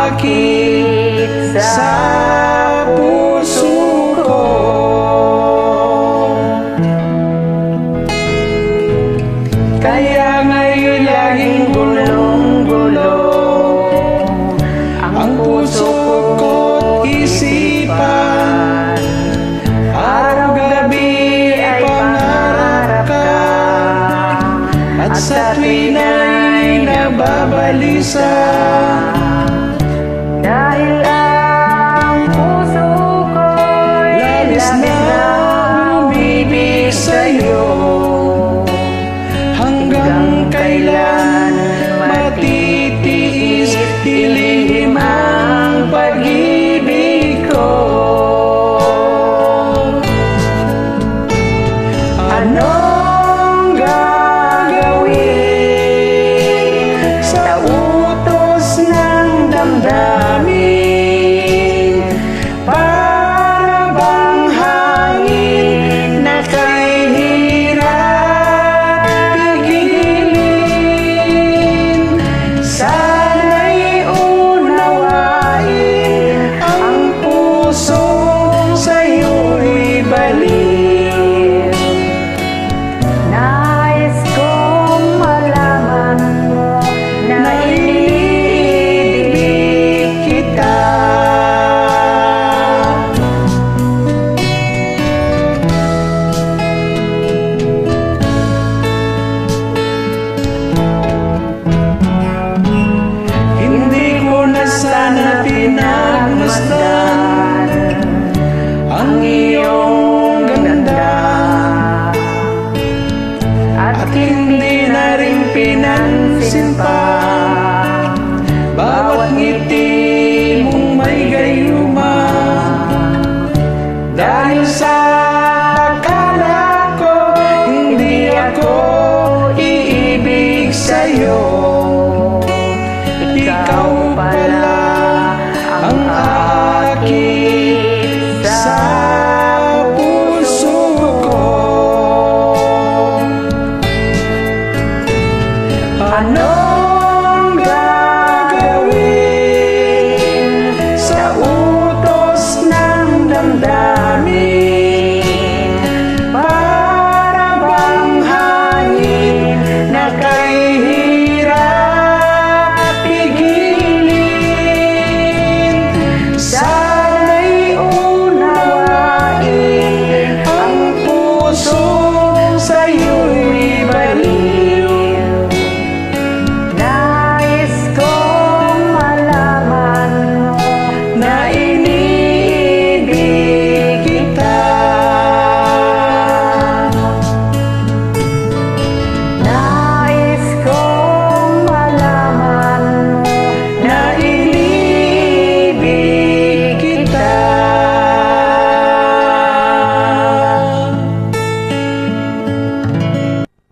sakit sa puso ko. Kaya ngayon laging gulong-gulo ang puso ko't isipan. Araw-gabi ay pangarap ka, at sa tuwin ay nababalisa. Dahil ang puso ko'y Labis na umibig sa'yo. Hanggang kailan matitiis ilihim ang pag-ibig ko? Anong gagawin sa utos ng damdamin? Para bang hangin na kay hirap pigilin? Sana'y unawain ang puso sa'yo'y balik. nais kong malaman mo na Naiibig kita. Hindi ko na sana pinagmasdan ang iyong ganda, at hindi na rin pinansin pa